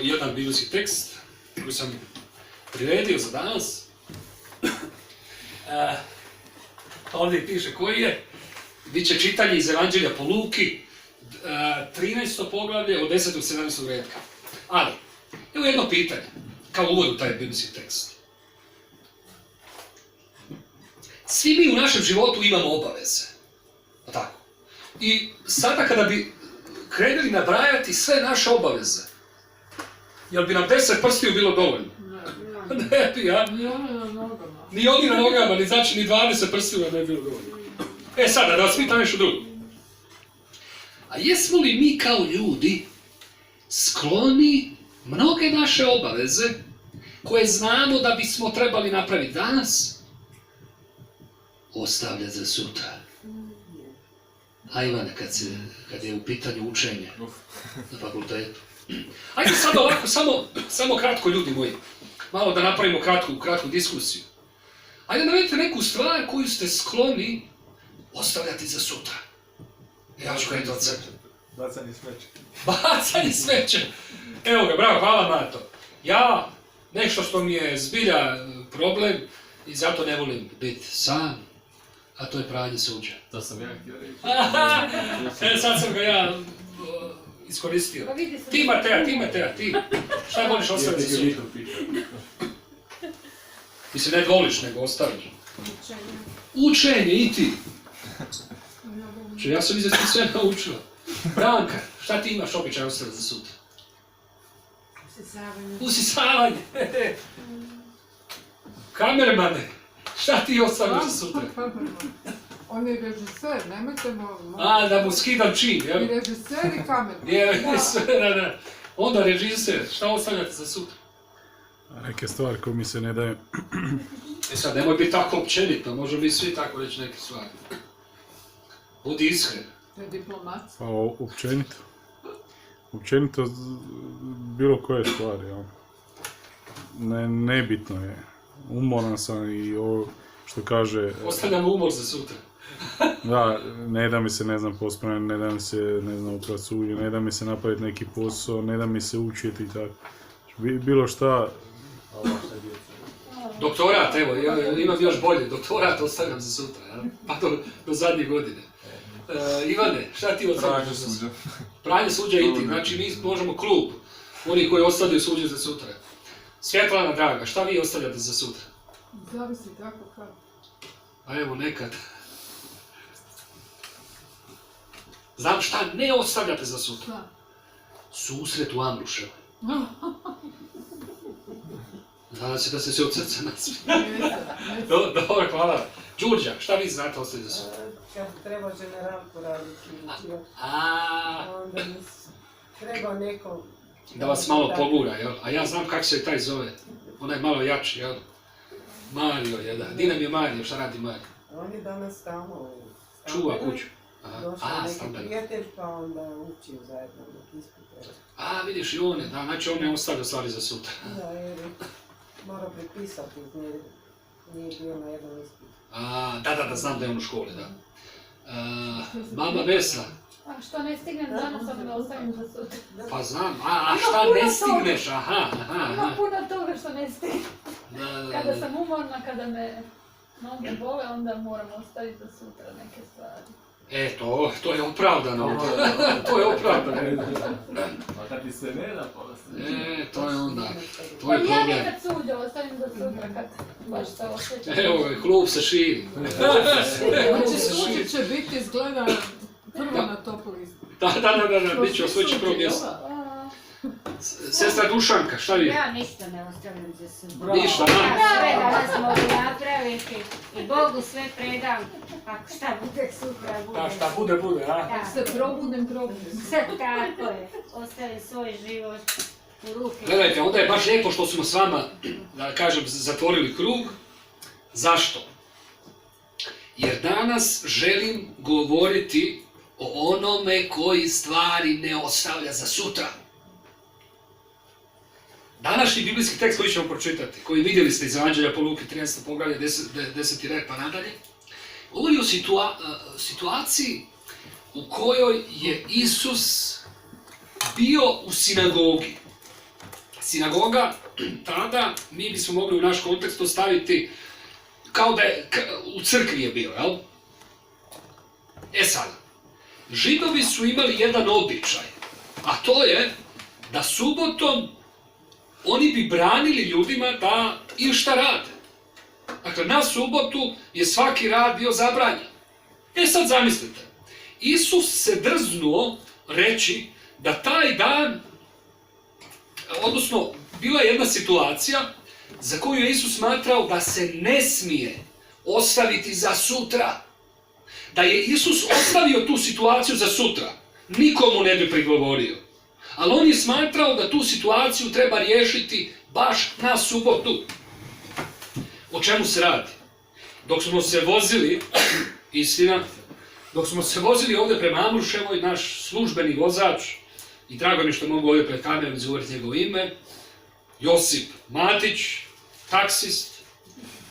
jedan biblijski tekst koji sam priredio za danas. Ovdje piše koji je. Biće čitanje iz Evanđelja po Luki, 13. poglavlje od 10. do 17. redka. Ali, evo jedno pitanje, kao uvod u taj biblijski tekst. Svi mi u našem životu imamo obaveze. Tako. I sada kada bi krenuli nabrajati sve naše obaveze, jel bi nam 10 prstiju bilo dovoljno? Ne bi, ja? Ni oni na nogama, ni znači ni 20 prstiju ne bi bilo dovoljno. Sada, da vas pitam nešto drugo. A jesmo li mi kao ljudi skloni mnoge naše obaveze koje znamo da bismo trebali napraviti danas, ostavljati za sutra? A Ivane, kad je u pitanju učenje na fakultetu. Ajde sad ovako, samo kratko ljudi moji. Malo da napravimo kratku diskusiju. Ajde navedite neku stvar koju ste skloni ostavljati za sutra. Ja ću krenuti od sebe. Bacanje smeća. Bacanje smeća. Evo ga, bravo, hvala Mato. Ja, nešto što mi je zbilja problem i zato ne volim biti sam, a to je pranje suđa. To sam ja htio reći. Sad sam ga ja iskoristio. Ti Matea, ti. Šta voliš ostaviti za sutra? Mislim, ne voliš, nego ostaviš. Učenje, i ti. Ja sam izvesti sve naučila. Branka, šta ti imaš običaj ostaviti za sutra? Usisavanje. Kamermane, šta ti ostavljaš za sutra? On je režiser, nemojte mu... Da mu skidam čin, jel? I režiser i kamerman. Da. Onda režiser, šta ostavljate za sutra? Neke stvari koje mi se ne daju. Sad, nemoj biti tako općenito, možemo mi svi tako reći neke stvari. Budi iskren. To je diplomacija. Pa općenito. Općenito bilo koje stvari, ja. Nebitno je. Umoran sam i ovo što kaže... Ostavljamo umor za sutra. Da, ne da mi se, ne znam, pospraviti, ne da mi se, ne znam, uprati suđe, ne da mi se napraviti neki posao, ne da mi se učiti i tako. Bilo šta... Doktorat, evo, imam još bolje, doktorat ostavljam za sutra, ja? Pa do zadnje godine. Ivane, šta ti ostavljaš za sutra? Pranje suđa i ti, znači mi možemo klub, oni koji ostavljaju suđe za sutra. Svjetlana draga, šta vi ostavljate za sutra? Zavisi tako kad. A evo nekad. Znam šta ne ostavljate za sutra. Da. Susret u Ambruševoj. Nadam se da ste se od srca nasmijeli. Dobro, hvala. Đurđa, šta vi znate ostaviti za sutra? Kad treba generalku raditi, onda mi treba neko... Da vas malo pogura, jel? A ja znam kako se taj zove. Onaj malo jači, jel? Mario jedan. Di nam je Mario? Šta radi Mario? On je danas tamo. Čuva kuću. Došao neki prijatelj, pa onda učio zajedno neki ispit. Vidiš i on je, da, znači on ne ostavlja stvari za sutra. Da, jer mora prepisati, nije bio na jednom ispitu. Da, znam da je on u školi, da. Mama Vesna. A što ne stignem danas, onda ostavim za sutra. Pa znam, a šta ne stigneš, aha. Ima puno toga što ne stignem. Kada sam umorna, kada me noge bole, onda moram ostaviti za sutra neke stvari. To je opravdano. To je opravdano. A kad ti se ne da posti? To je onda, to je problem. Ja nekad suđe ostavim za sutra kad baš se osjećam. Evo, klub se širi. Znači suđe će biti izgleda prvo na top listu. Da, bit će osvojići prvo mjesto. Sestra Dušanka, šta vi? Ja ništa ne ostavljam za sutra. Ništa, Sve danas mogu napraviti i Bogu sve predam. Ako šta bude sutra, bude. Šta bude, a? Se probudim. Sve tako je. Ostavim svoj život u ruke. Gledajte, onda je baš lijepo što smo s vama, da kažem, zatvorili krug. Zašto? Jer danas želim govoriti o onome koji stvari ne ostavlja za sutra. Današnji biblijski tekst koji ćemo pročitati, koji vidjeli ste iz Evanđelja po Luki 13. poglavlje, 10. red pa nadalje, govori o situaciji u kojoj je Isus bio u sinagogi. sinagoga, tada, mi bismo mogli u naš kontekst to staviti kao da je u crkvi je bio, jel? E sad, Židovi su imali jedan običaj, a to je da subotom oni bi branili ljudima da ili šta rade. Dakle, na subotu je svaki rad bio zabranjen. E sad zamislite, Isus se drznuo reći da taj dan, odnosno bila je jedna situacija za koju je Isus smatrao da se ne smije ostaviti za sutra. Da je Isus ostavio tu situaciju za sutra, nikomu ne bi prigovorio. Ali on je smatrao da tu situaciju treba riješiti baš na subotu. O čemu se radi? Dok smo se vozili, istina, dok smo se vozili ovdje prema Amruševoj, naš službeni vozač, i drago mi što mogu ovdje pred kamerom izgovoriti njegovo ime, Josip Matić, taksist,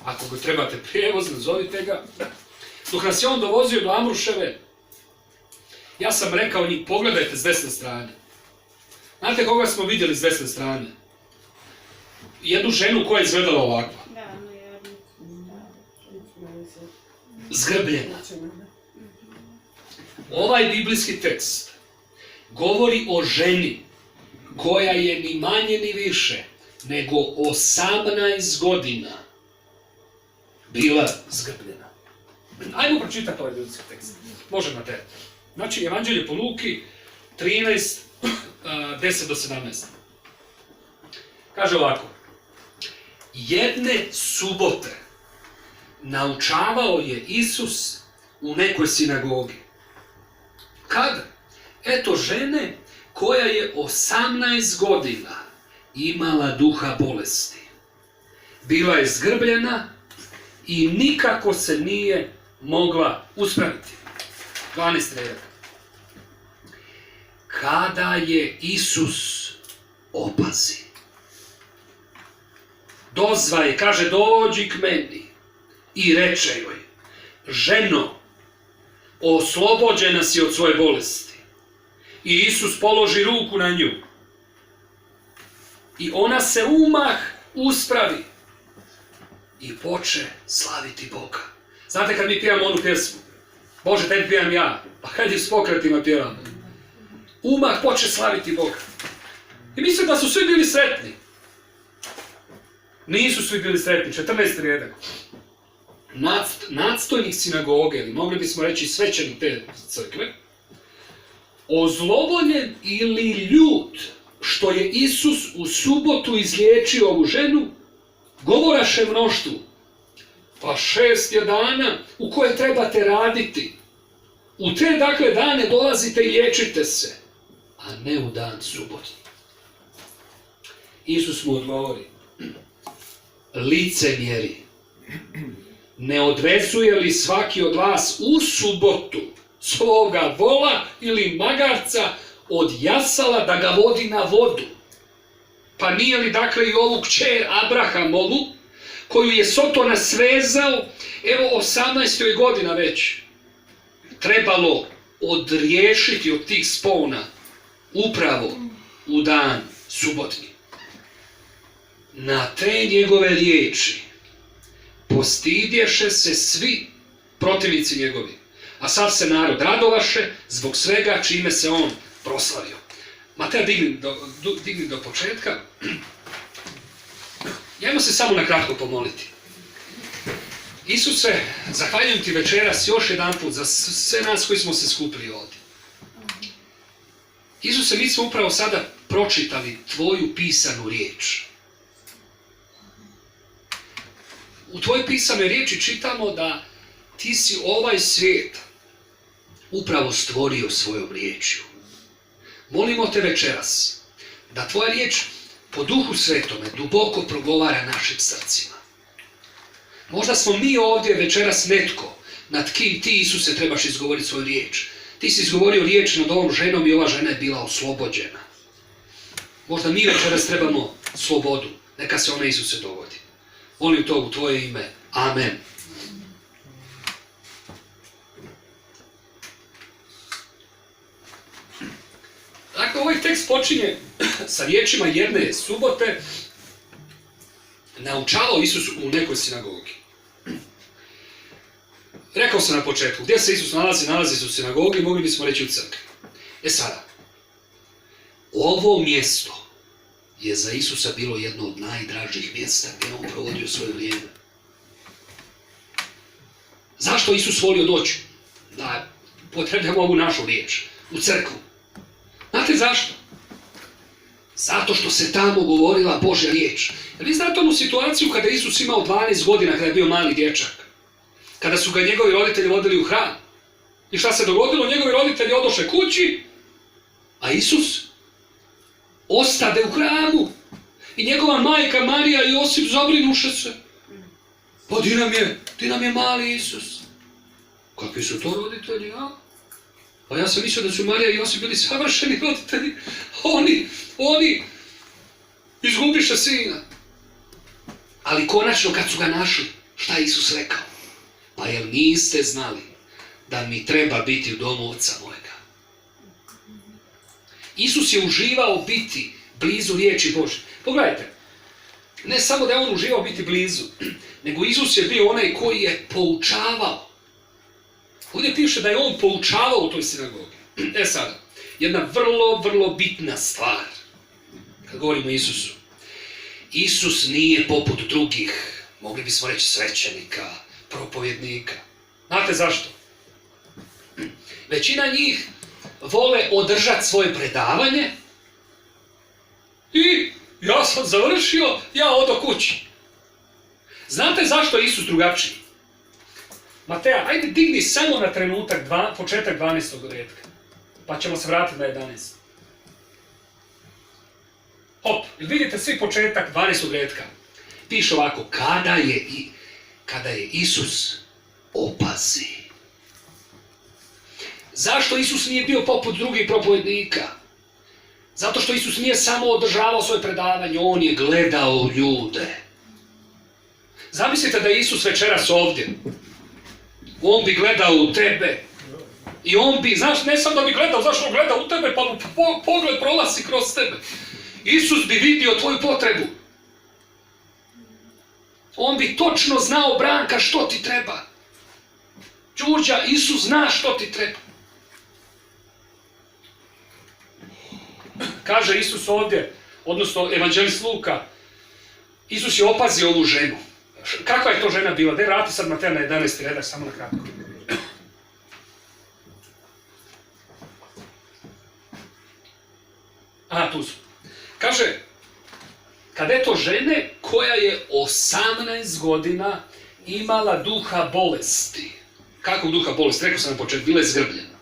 ako ga trebate prijevoz, nazovite ga. Dok nas je on dovozio do Amruševe, ja sam rekao njih, pogledajte s desne strane. Znate koga smo vidjeli s desne strane? Jednu ženu koja je izgledala ovako. Zgrbljena. Ovaj biblijski tekst govori o ženi koja je ni manje ni više nego 18 godina bila zgrbljena. Ajmo pročitati ovaj biblijski tekst. Može na tebe. Znači, Evanđelje po Luki 13, 10 do 17. Kaže ovako. Jedne subote naučavao je Isus u nekoj sinagogi. Kada? Eto žene koja je 18 godina imala duha bolesti. Bila je zgrbljena i nikako se nije mogla uspraviti. 12 redak. Kada je Isus opazi, dozva je, kaže, dođi k meni, i reče joj, ženo, oslobođena si od svoje bolesti. I Isus položi ruku na nju. I ona se umah uspravi i poče slaviti Boga. Znate kad mi pjevamo onu pjesmu? Bože, tebi pjevam ja. Pa kad je s pokretima pjevamo? Umah poče slaviti Boga. I mislim da su svi bili sretni. Nisu svi bili sretni. 14 redak. Nadstojnik sinagoge, ili mogli bismo reći svećenik te crkve, ozloboljen ili ljut što je Isus u subotu izliječio ovu ženu, govoraše mnoštvu, pa 6 je dana u koje trebate raditi. U te dakle dane dolazite i liječite se, a ne u dan subotni. Isus mu odgovori, licemjeri, ne odvezuje li svaki od vas u subotu svoga vola ili magarca od jasala da ga vodi na vodu? Pa nije li dakle i ovu kćer Abrahamovu, koju je Sotona svezao, evo 18. godina već, trebalo odriješiti od tih spona upravo u dan subotni? Na te njegove riječi postidješe se svi protivnici njegovi, a sav se narod radovaše zbog svega čime se on proslavio. Mateja, digni do početka. Jajmo se samo na kratko pomoliti. Isuse, zahvaljujem ti večeras još jedan put za sve nas koji smo se skupili ovdje. Isuse, mi smo upravo sada pročitali tvoju pisanu riječ. U tvojoj pisanoj riječi čitamo da ti si ovaj svijet upravo stvorio svojom riječju. Molimo te večeras da tvoja riječ po Duhu Svetome duboko progovara našim srcima. Možda smo mi ovdje večeras netko nad kim ti, Isuse, trebaš izgovoriti svoju riječ. Ti si izgovorio riječ nad ovom ženom i ova žena je bila oslobođena. Možda mi večeras trebamo slobodu. Neka se ona, Isuse, dogodi. Molim to u tvoje ime. Amen. Dakle, ovaj tekst tekst počinje sa riječima jedne subote. Naučavao Isus u nekoj sinagogi. Rekao sam na početku, gdje se Isus nalazi? Nalazi se u sinagogi, mogli bismo reći u crkvi. Sada, ovo mjesto je za Isusa bilo jedno od najdražih mjesta gdje on provodio svoje vrijeme. Zašto Isus volio doći? Da potrebujemo ovu našu riječ, u crkvu. Znate zašto? Zato što se tamo govorila Božja riječ. Jer vi znate onu situaciju kada je Isus imao 12 godina, kada je bio mali dječak. Kada su ga njegovi roditelji vodili u hram. I šta se dogodilo? Njegovi roditelji odoše kući, a Isus ostade u hramu. I njegova majka Marija i Josip zabrinuše se. Pa di nam je mali Isus. Kakvi su to roditelji, a? Pa ja sam mislio da su Marija i Josip bili savršeni roditelji. Oni izgubiše sina. Ali konačno kad su ga našli, šta je Isus rekao? Pa jel niste znali da mi treba biti u domu oca mojega? Isus je uživao biti blizu riječi Božje. Pogledajte, ne samo da je on uživao biti blizu, nego Isus je bio onaj koji je poučavao. Ovdje piše da je on poučavao u toj sinagogi. Sada, jedna vrlo, vrlo bitna stvar, kad govorimo o Isusu. Isus nije poput drugih, mogli bismo reći svećenika, propovjednika. Znate zašto? Većina njih vole održati svoje predavanje i ja sam završio, ja odo kući. Znate zašto je Isus drugačiji? Mateja, ajde digni samo na trenutak početak 12. redka, pa ćemo se vratiti na 11. Hop, vidite svi početak 12. redka. Piše ovako, kada je Isus opazi. Zašto Isus nije bio poput drugih propovjednika? Zato što Isus nije samo održavao svoje predavanje, on je gledao ljude. Zamislite da je Isus večeras ovdje. On bi gledao u tebe. I on bi, znaš, ne samo da bi gledao, zašto on gleda u tebe, pa mu pogled prolazi kroz tebe. Isus bi vidio tvoju potrebu. On bi točno znao, Branka, što ti treba. Đurđa, Isus zna što ti treba. Kaže Isus ovdje, odnosno evanđelist Luka, Isus je opazio ovu ženu. Kakva je to žena bila? Daj vrati sad Mateja na 11. redak, samo na kratko. Aha, tu su. Kaže, kada je to žene koja je 18 godina imala duha bolesti. Kakvog duha bolesti? Rekao sam na početku, bila je zgrbljena.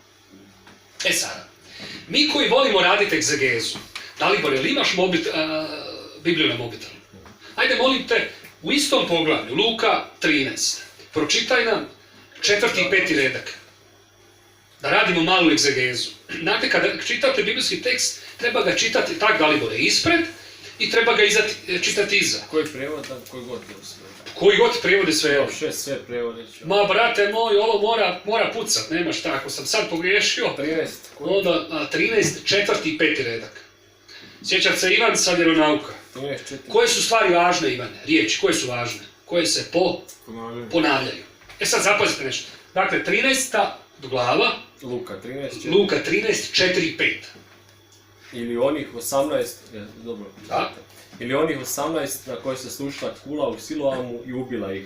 Sada, mi koji volimo raditi egzegezu, Dalibor, jel imaš Bibliju na mobitelu? Ajde, molim te, u istom poglavlju, Luka 13, pročitaj nam 4. i 5. redak. Da radimo malu egzegezu. Znate, kada čitate biblijski tekst, treba ga čitati, tak Dalibore, ispred i treba ga čitati iza. Koji prijevod, koji god je sve. Koji god prijevode sve, evo. Sve prijevode ću. Ma, brate moj, ovo mora pucat, nema šta, ako sam sad pogriješio. 13. Onda 13, 4. i 5. redak. Sjećat se Ivan sa vjeronauka. 13, 4. Koje su stvari važne, Ivane? Riječi, koje su važne? Koje se ponavljaju. Sad zapazite nešto. Dakle, 13. glava. Luka 13, 4. Luka 13, 4 i 5. Ili onih 18, dobro. Da. Ili onih 18 na koje se slušala kula u Siloamu i ubila ih.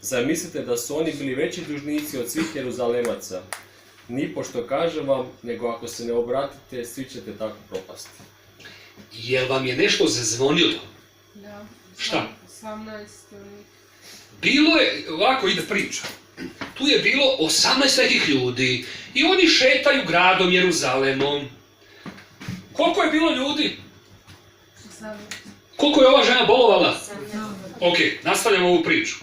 Zar mislite da su oni bili veći dužnici od svih Jeruzalemaca? Nipošto kažem vam, nego ako se ne obratite, svi ćete tako propasti. Jel vam je nešto zazvonilo? Da. Šta? 18. Bilo je, ovako ide priča, tu je bilo 18 nekih ljudi i oni šetaju gradom Jeruzalemom. Koliko je bilo ljudi? 18. Koliko je ova žena bolovala? 18. Ok, nastavljamo ovu priču.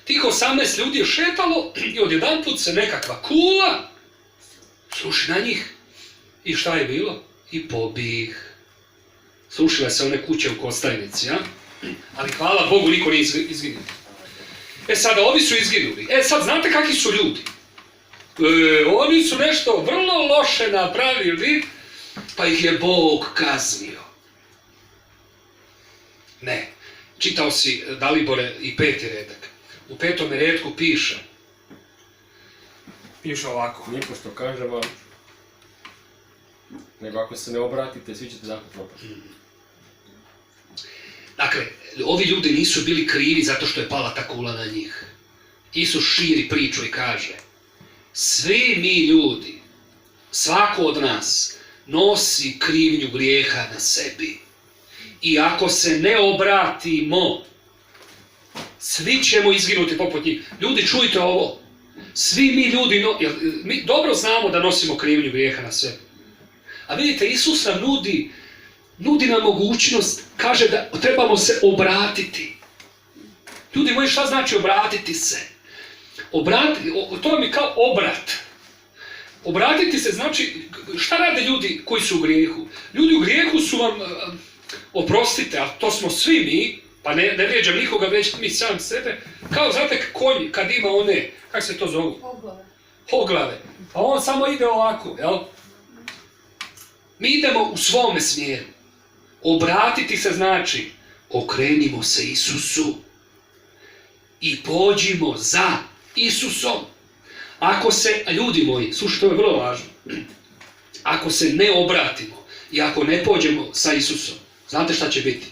Tih 18 ljudi je šetalo i odjedanput se nekakva kula sluši na njih. I šta je bilo? I pobih. Srušile se one kuće u Kostajnici, ja? Ali hvala Bogu, niko nije izginuo. Sada, ovi su izginuli. Sad, znate kakvi su ljudi? Oni su nešto vrlo loše napravili. pa ih je Bog kaznio. Ne. Čitao si, Dalibore, i 5. redak. U 5. redku piše ovako. Nipošto kažem vam, nego ako se ne obratite, svi ćete tako propasti. Dakle, ovi ljudi nisu bili krivi zato što je pala ta kula na njih. Isus širi priču i kaže, svi mi ljudi, svako od nas, nosi krivnju grijeha na sebi. I ako se ne obratimo, svi ćemo izginuti poput njih. Ljudi, čujte ovo. Svi mi ljudi, mi dobro znamo da nosimo krivnju grijeha na sebi. A vidite, Isus nam nudi nam mogućnost, kaže da trebamo se obratiti. Ljudi moji, šta znači obratiti se? To vam je kao obrat. Obratiti se znači, šta rade ljudi koji su u grijehu? Ljudi u grijehu su vam, oprostite, a to smo svi mi, pa ne vrijeđam nikoga, već mi sam sebe, kao znate konj kad ima one, kako se to zovu? Oglave. Pa on samo ide ovako, jel? Mi idemo u svome smjeru. Obratiti se znači, okrenimo se Isusu i pođimo za Isusom. Ako se, ljudi moji, slušajte, to je vrlo važno, ako se ne obratimo i ako ne pođemo sa Isusom, znate šta će biti?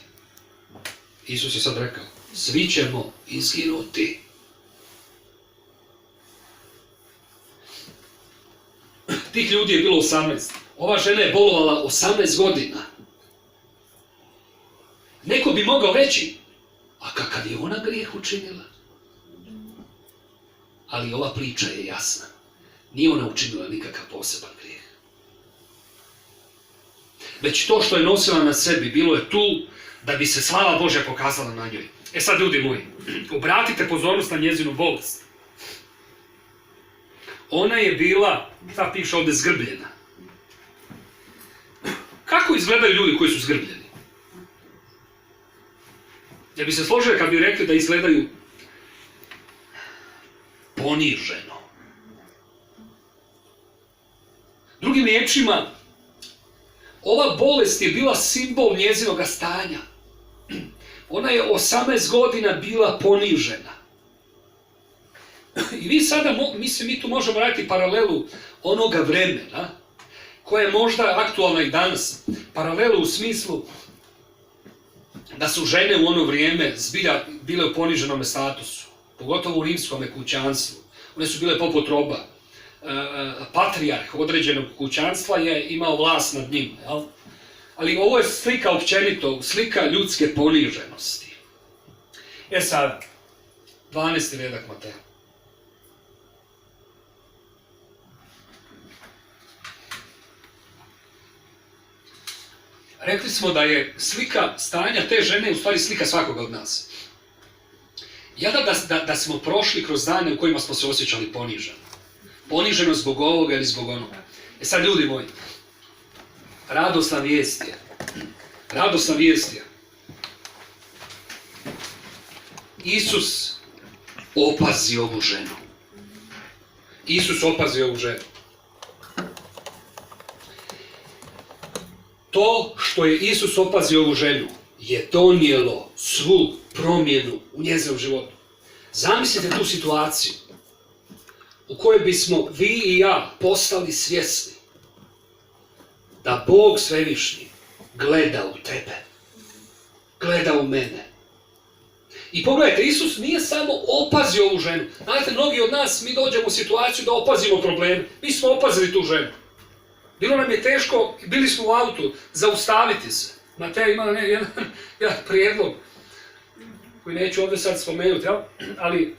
Isus je sad rekao, svi ćemo izginuti. Tih ljudi je bilo 18. Ova žena je bolovala 18 godina. Neko bi mogao reći, a kakav je ona grijeh učinila? Ali ova priča je jasna. Nije ona učinila nikakav poseban grijeh. Već to što je nosila na sebi, bilo je tu da bi se slava Božja pokazala na njoj. E sad, ljudi moji, obratite pozornost na njezinu bolest. Ona je bila, šta piše ovdje, zgrbljena. Kako izgledaju ljudi koji su zgrbljeni? Ja bi se složio kad bi rekli da izgledaju poniženo. Drugim riječima, ova bolest je bila simbol njezinog stanja. Ona je 18 godina bila ponižena. I vi sada, mi tu možemo raditi paralelu onoga vremena, koja je možda aktualna i danas. Paralelu u smislu da su žene u ono vrijeme zbilja bile u poniženom statusu, pogotovo u rimskom kućanstvu. One su bile poput roba. Patrijarh određenog kućanstva je imao vlast nad njim. Jel? Ali ovo je slika općenito, slika ljudske poniženosti. E sad, 12. redak Mateja. Rekli smo da je slika stanja te žene u stvari slika svakoga od nas. Jada da smo prošli kroz dane u kojima smo se osjećali poniženo. Poniženo zbog ovoga ili zbog onoga. E sad, ljudi moji, radosna vijest je. Radosna vijest je. Isus opazi ovu ženu. Isus opazi ovu ženu. To što je Isus opazio ovu ženu je donijelo svu promjenu u njezinom životu. Zamislite tu situaciju u kojoj bismo vi i ja postali svjesni da Bog svevišnji gleda u tebe, gleda u mene. I pogledajte, Isus nije samo opazio ovu ženu. Znate, mnogi od nas, mi dođemo u situaciju da opazimo problem. Mi smo opazili tu ženu. Bilo nam je teško, bili smo u autu, zaustaviti se. Mateja imala jedan prijedlog koji neću ovdje sad spomenuti, jel? Ali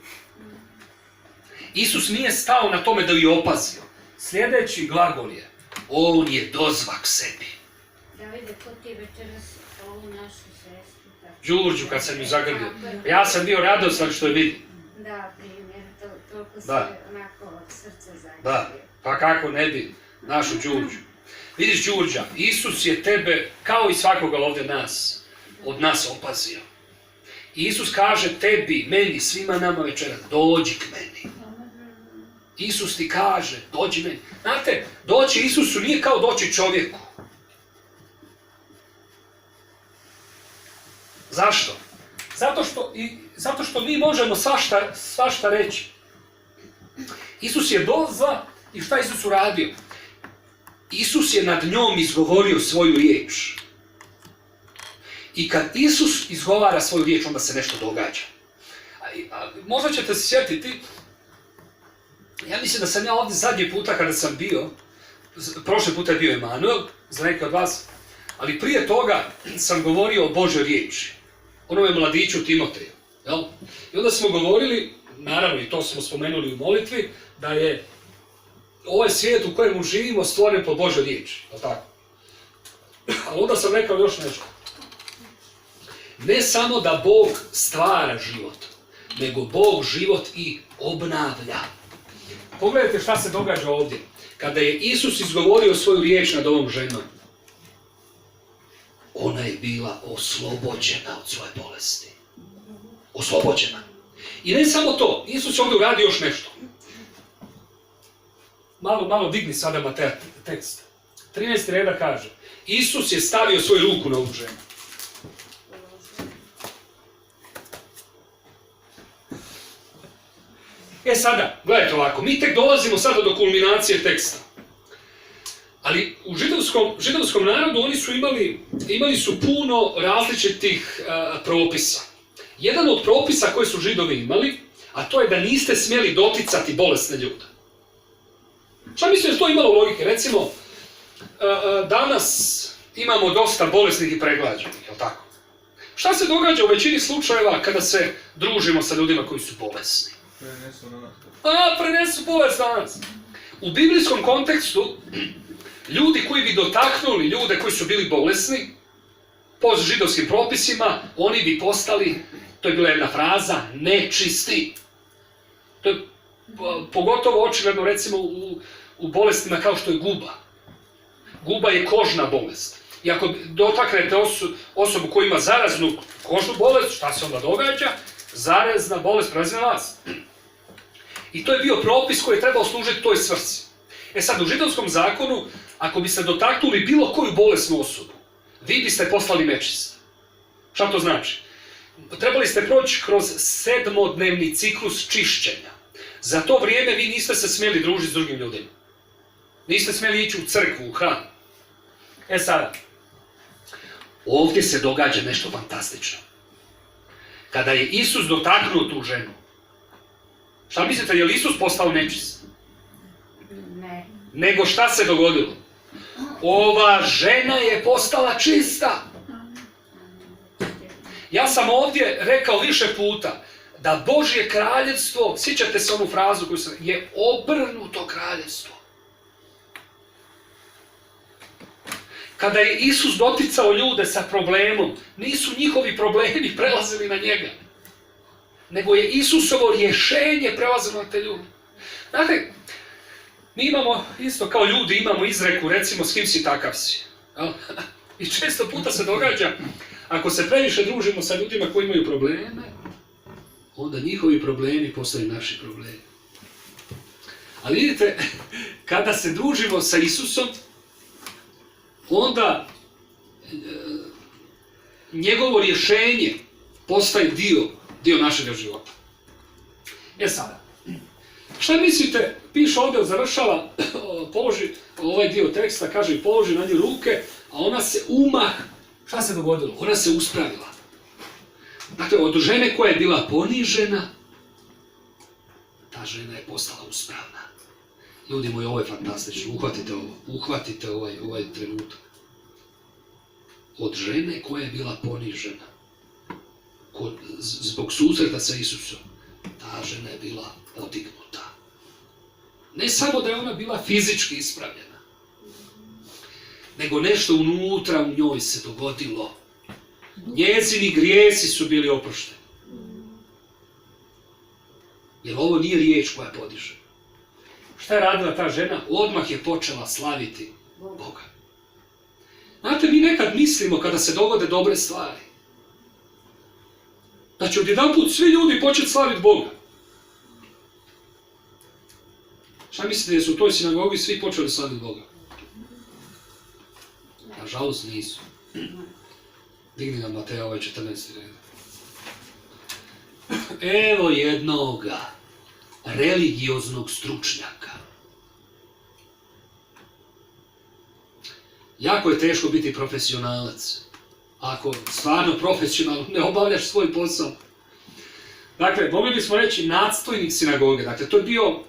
Isus nije stao na tome da ju je opazio. Sljedeći glagol je, on je dozvak sebi. Davide, ko ti večeras ovu našu sestru? Đurđu kad sam ju zagrlio. Ja sam bio radostan što je vidim. Da, primjer, toliko se onako od srca zagrlio. Da, pa kako ne bi našu Đurđu. Vidiš, Đurđa, Isus je tebe, kao i svakoga ovdje nas, od nas opazio. I Isus kaže tebi, meni, svima nama večera, dođi k meni. Isus ti kaže, dođi meni. Znate, doći Isusu nije kao doći čovjeku. Zašto? Zato što mi možemo svašta reći. Isus je doza i šta Isus uradio? Isus je nad njom izgovorio svoju riječ. I kad Isus izgovara svoju riječ, onda se nešto događa. Možda ćete se sjetiti, ja mislim da sam ja ovdje zadnji puta kada sam bio, prošli puta je bio Emanuel, za neke od vas, ali prije toga sam govorio o Božoj riječi, onome mladiću Timoteju. Jel? I onda smo govorili, naravno i to smo spomenuli u molitvi, da je ovaj svijet u kojemu živimo stvoren po Božoj riječi. Jel tako? Ali onda sam rekao još nešto. Ne samo da Bog stvara život, nego Bog život i obnavlja. Pogledajte šta se događa ovdje. Kada je Isus izgovorio svoju riječ nad ovom ženom, ona je bila oslobođena od svoje bolesti. Oslobođena. I ne samo to, Isus ovdje uradi još nešto. Malo digni sada Mateja tekst. 13. reda kaže, Isus je stavio svoju ruku na ovu ženu. Sada, gledajte ovako, mi tek dolazimo sada do kulminacije teksta. Ali u židovskom narodu oni su imali su puno različitih propisa. Jedan od propisa koje su Židovi imali, a to je da niste smjeli doticati bolesne ljude. Šta mislim da to imalo logike? Recimo, danas imamo dosta bolesnih i preglađenih, jel tako? Šta se događa u većini slučajeva kada se družimo sa ljudima koji su bolesni? Prenesu bolest na nas. U biblijskom kontekstu, ljudi koji bi dotaknuli ljude koji su bili bolesni, po židovskim propisima, oni bi postali, to je bila jedna fraza, nečisti. To je pogotovo očigledno recimo u bolestima kao što je guba. Guba je kožna bolest. I ako dotaknete osobu koja ima zaraznu kožnu bolest, šta se onda događa? Zarazna bolest prelazi na vas. I to je bio propis koji je trebao služiti toj svrsi. Sad, u židovskom zakonu, ako biste dotaknuli bilo koju bolesnu osobu, vi biste postali nečist. Šta to znači? Trebali ste proći kroz 7-dnevni ciklus čišćenja. Za to vrijeme vi niste se smjeli družiti s drugim ljudima. Niste smjeli ići u crkvu, u hram. Sada, ovdje se događa nešto fantastično. Kada je Isus dotaknuo tu ženu, šta mislite, je li Isus postao nečist? Ne. Nego šta se dogodilo? Ova žena je postala čista. Ja sam ovdje rekao više puta da Božje kraljevstvo, sjećate se onu frazu koju sam, je obrnuto kraljevstvo. Kada je Isus doticao ljude sa problemom, nisu njihovi problemi prelazili na njega. Nego je Isusovo rješenje prelazilo na te ljude. Znate, mi imamo, isto kao ljudi, imamo izreku, recimo, s kim si takav si. I često puta se događa, ako se previše družimo sa ljudima koji imaju probleme, onda njihovi problemi postaju naši problemi. Ali vidite, kada se družimo sa Isusom, onda njegovo rješenje postaje dio našeg života. Sada, šta mislite, piše ovdje, završava, položi ovaj dio teksta, kaže položi na nju ruke, a ona se šta se dogodilo? Ona se uspravila. Dakle, od žene koja je bila ponižena, ta žena je postala uspravna. Ljudi moji, ovo je fantastično, uhvatite ovaj trenutak. Od žene koja je bila ponižena, zbog susreta sa Isusom, ta žena je bila podignuta. Ne samo da je ona bila fizički ispravljena, nego nešto unutra u njoj se dogodilo. Njezini grijesi su bili oprošteni. Jer ovo nije riječ koja podiže. Šta je radila ta žena? Odmah je počela slaviti Boga. Znate, mi nekad mislimo kada se dogode dobre stvari, da će odjedanput svi ljudi početi slaviti Boga. Šta mislite, da su u toj sinagogi svi počeli slaviti Boga? Nažalost nisu. Digni nam Mateja ovaj 14. red. Evo jednoga religioznog stručnjaka. Jako je teško biti profesionalac. Ako stvarno profesionalno ne obavljaš svoj posao. Dakle, mogli bismo reći nadstojnik sinagoge. Dakle, to je bio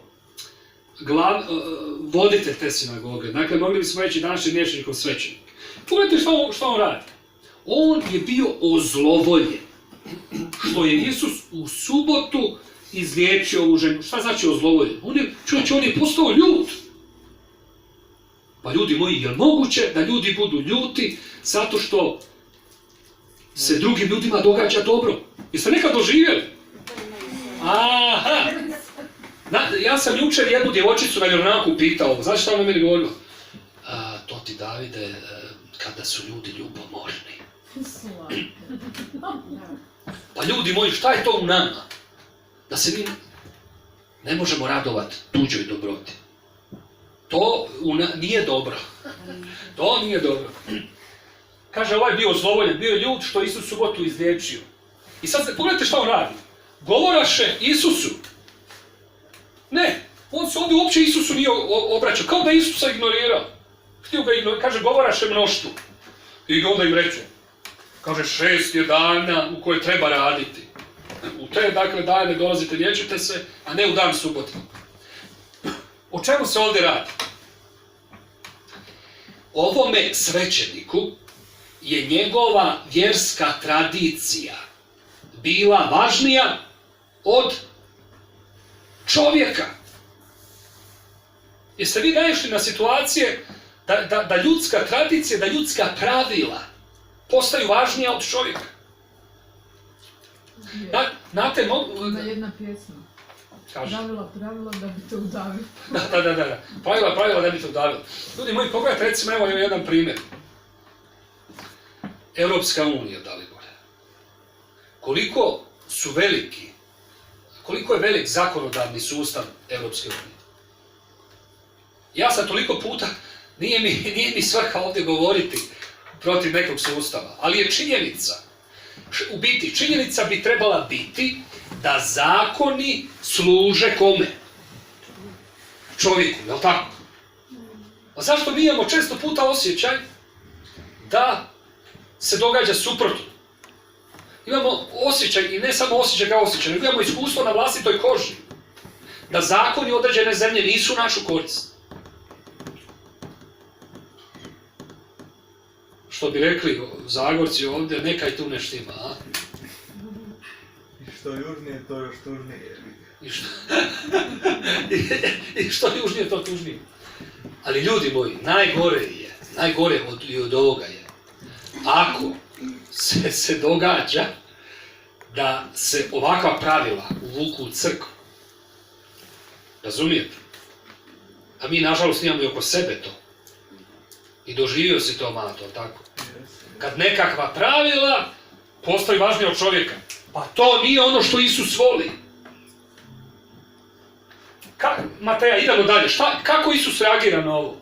voditelj te sinagoge. Dakle, mogli bismo reći današnji rječnikom svećenik. Pogledajte što on radi. On je bio ozlovoljen. Što je Isus u subotu izliječio ovu ženu. Šta znači ozlovoljen? On je postao ljut. Pa ljudi moji, je li moguće da ljudi budu ljuti zato što se drugim ljudima događa dobro? Jeste nekad doživjeli? Aha! Ja sam jučer jednu djevojčicu na vjeronauku pitao, znaš šta ona meni govorila? To ti, Davide, kada su ljudi ljubomorni. Pa ljudi moji, šta je to u nama? Da se mi ne možemo radovati tuđoj dobroti. To nije dobro. To nije dobro. Kaže, ovaj bio ozlovoljen, bio je ljut što Isus subotu izliječio. I sad pogledajte šta on radi. Govoraše Isusu. Ne, on se ovdje uopće Isusu nije obraćao, kao da je Isusa ignorirao. Htio ga ignorirati, kaže, govoraše mnoštvu. I onda im reče, kaže, 6 je dana u koje treba raditi. U te, dakle, dane dolazite, liječite se, a ne u dan subote. O čemu se ovdje radi? Ovome svećeniku je njegova vjerska tradicija bila važnija od čovjeka. Jeste vi naišli na situacije da ljudska tradicija, da ljudska pravila postaju važnija od čovjeka? Znate, Ima jedna pjesma. kaže. Pravila da bi te udavili. Da. Pravila da bi te udavili. Ljudi moji, pogledajte, recimo, evo jedan primjer. Europska unija, Dalibore. Koliko je velik zakonodavni sustav Europske unije? Ja sam toliko puta, nije mi svrha ovdje govoriti protiv nekog sustava, ali je činjenica. U biti, činjenica bi trebala biti da zakoni služe kome? Čovjeku, jel tako? A zašto mi imamo često puta osjećaj da se događa suprotno? Imamo osjećaj, i ne samo osjećaj kao osjećaj, nego imamo iskustvo na vlastitoj koži. Da zakoni određene zemlje nisu u našu korist. Što bi rekli Zagorci ovdje, nekaj tu ne štima, a? I što južnije, to još tužnije. I što južnije, to tužnije. Ali ljudi moji, najgore od ovoga je, ako se događa da se ovakva pravila uvuku u crkvu. Razumijete? A mi, nažalost, imamo i oko sebe to. I doživio si to, Mato, tako? Kad nekakva pravila postoji važnije od čovjeka. Pa to nije ono što Isus voli. Mateja, idemo dalje. Kako Isus reagira na ovo?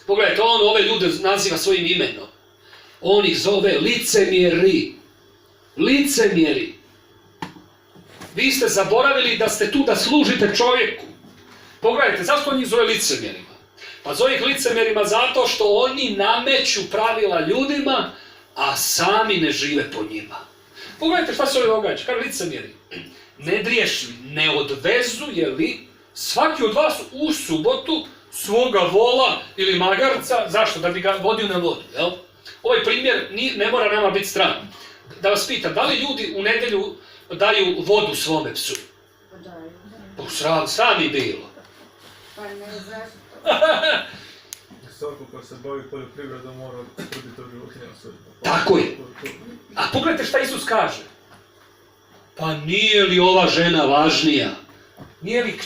Pogledajte, on ove ljude naziva svojim imenom. On ih zove licemjeri. Licemjeri. Vi ste zaboravili da ste tu da služite čovjeku. Pogledajte, zašto on ih zove licemjerima? Pa zove ih licemjerima zato što oni nameću pravila ljudima, a sami ne žive po njima. Pogledajte šta se ovdje događa. Kaže licemjeri. Ne driješi, ne odvezuje li svaki od vas u subotu svoga vola ili magarca, zašto? Da bi ga vodio na vodu, jel? Ovaj primjer ne mora nama biti stran. Da vas pitam, da li ljudi u nedjelju daju vodu svome psu? Sram je bilo. Pa ne zašto. Svako ko se bavi poljoprivredom mora skrbiti o životinjama svoje. Tako je. A pogledajte šta Isus kaže. Pa nije li ova žena važnija? Nije li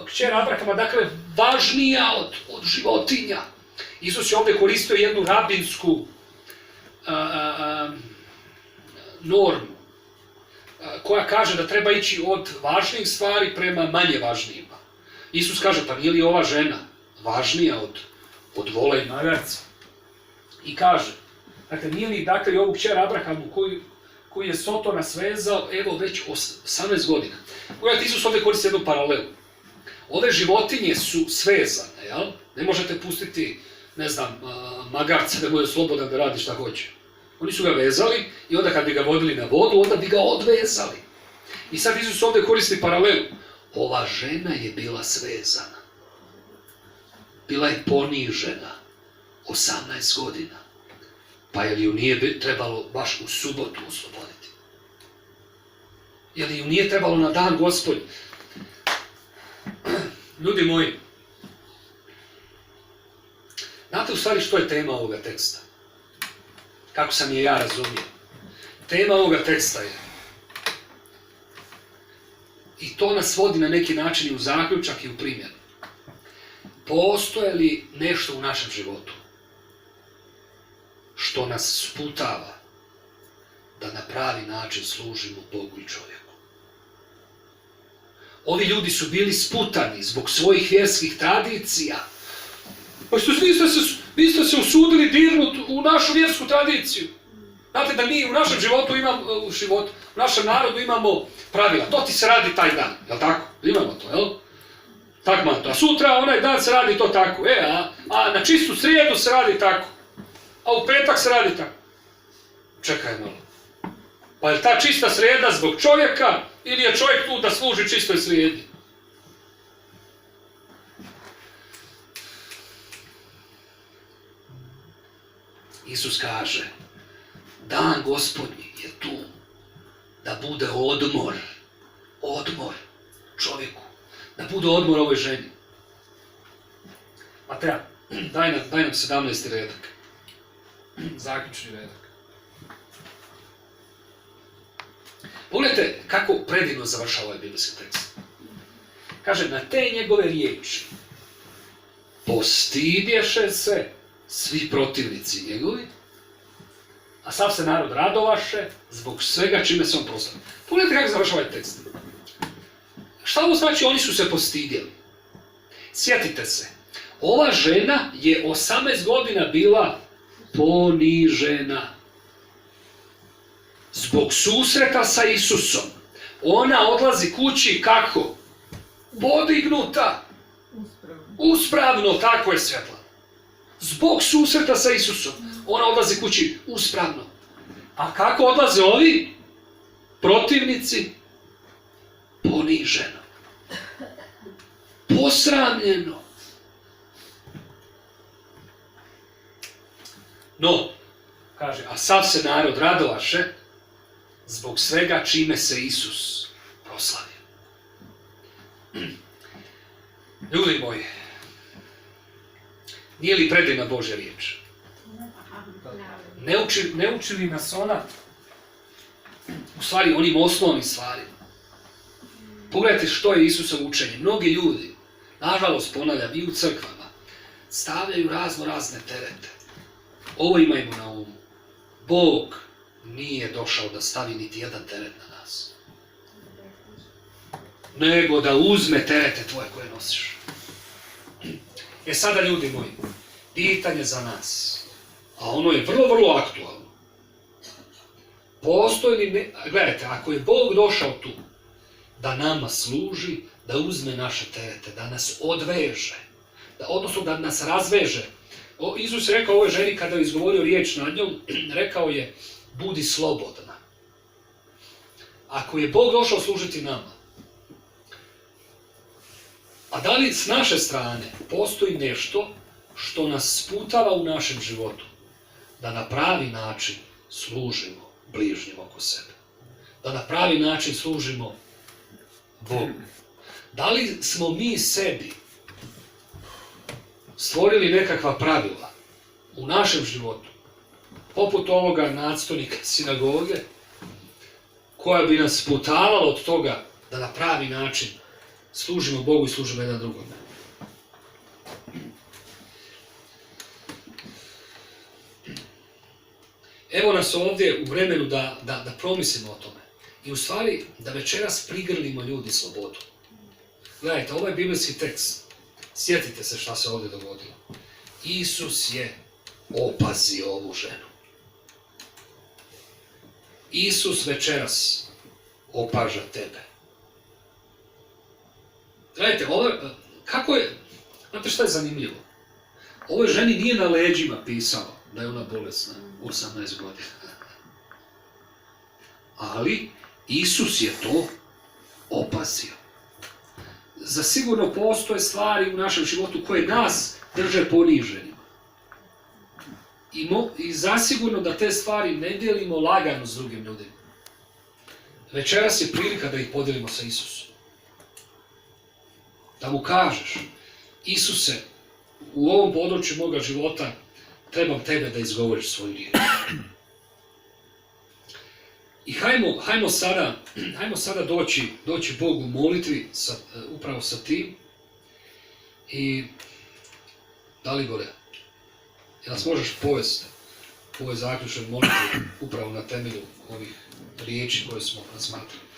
kćer Abrahama, dakle, važnija od životinja? Isus je ovdje koristio jednu rabinsku normu koja kaže da treba ići od važnijih stvari prema manje važnijima. Isus kaže, pa nije li ova žena važnija od vola i magarca? I kaže, dakle, nije li dakle i ovu kćer Abrahamu koji je Sotona svezao, evo već 18 godina. Pogledajte, Isus ovdje koristi jednu paralelu. Ove životinje su svezane, jel? Ne možete pustiti, ne znam, magarca da bude slobodan da radi šta hoće. Oni su ga vezali i onda kad bi ga vodili na vodu, onda bi ga odvezali. I sad Isus ovdje koristi paralelu. Ova žena je bila svezana. Bila je ponižena. 18 godina. Pa je li ju nije trebalo baš u subotu osloboditi? Je li ju nije trebalo na dan Gospodnji? Ljudi moji, znate u stvari što je tema ovoga teksta? Kako sam je ja razumio? Tema ovoga teksta je, i to nas vodi na neki način i u zaključak i u primjenu. Postoje li nešto u našem životu što nas sputava da na pravi način služimo Bogu i čovjeku? Ovi ljudi su bili sputani zbog svojih vjerskih tradicija. Pa vi ste se usudili dirnuti u našu vjersku tradiciju. Znate da mi u našem životu u našem narodu imamo pravila. To ti se radi taj dan, jel tako? Imamo to, jel? Tako malo to. A sutra onaj dan se radi to tako. A na čistu srijedu se radi tako. A u petak se radi tako. Čekaj malo. Pa je ta čista srijeda zbog čovjeka ili je čovjek tu da služi čistoj srijedi? Isus kaže, dan Gospodnji je tu da bude odmor čovjeku, da bude odmor ovoj ženi. Mateja, daj nam 17. redak, zaključni redak. Pogledajte kako predivno završava ovaj biblijski tekst. Kaže, na te njegove riječi postidješe se svi protivnici njegovi, a sav se narod radovaše zbog svega čime se on proslavio. Pogledajte kako završava ovaj tekst. Šta ovo znači oni su se postidjeli? Sjetite se, ova žena je 18 godina bila ponižena. Zbog susreta sa Isusom. Ona odlazi kući kako? Podignuta. Uspravno, tako je Svjetla. Zbog susreta sa Isusom. Ona odlazi kući uspravno. A kako odlaze ovi? Protivnici? Poniženo. Posramljeno. No, kaže, a sav se narod radovaše zbog svega čime se Isus proslavio. Ljudi moji, nije li predivna Božja riječ? Ne uči li nas ona, u stvari, onim osnovnim stvarima? Pogledajte što je Isusovo učenje. Mnogi ljudi, nažalost ponavljam, i u crkvama, stavljaju razne terete. Ovo imajmo na umu. Bog nije došao da stavi niti jedan teret na nas. Nego da uzme terete tvoje koje nosiš. Sada ljudi moji, pitanje za nas, a ono je vrlo aktualno. Postoji li, gledajte, ako je Bog došao tu da nama služi, da uzme naše terete, da nas odveže, odnosno da nas razveže. Isus je rekao ovoj ženi kada je izgovorio riječ nad njom, rekao je, budi slobodna. Ako je Bog došao služiti nama, a da li s naše strane postoji nešto što nas sputava u našem životu, da na pravi način služimo bližnjim oko sebe, da na pravi način služimo Bogu? Da li smo mi sebi stvorili nekakva pravila u našem životu, poput ovoga nadstojnika sinagoge, koja bi nas sputavala od toga da na pravi način služimo Bogu i služimo jedan drugome? Evo nas ovdje u vremenu da promislimo o tome. I u stvari da večeras prigrlimo ljudi slobodu. Gledajte, ovaj biblijski tekst, sjetite se šta se ovdje dogodilo. Isus je Opazi ovu ženu. Isus večeras opaža tebe. Gledajte, kako je, znate šta je zanimljivo? Ovoj ženi nije na leđima pisalo da je ona bolesna 18 godina. Ali Isus je to opazio. Zasigurno postoje stvari u našem životu koje nas drže poniženima. I zasigurno da te stvari ne dijelimo lagano s drugim ljudima. Večeras je prilika da ih podijelimo sa Isusom. Da mu kažeš, Isuse, u ovom području moga života trebam tebe da izgovoriš svoju riječ. I hajmo sada doći Bogu u molitvi upravo sa tim. I Dalibore, jel nas možeš povesti u ovoj zaključnoj molitvi upravo na temelju ovih riječi koje smo razmatrali?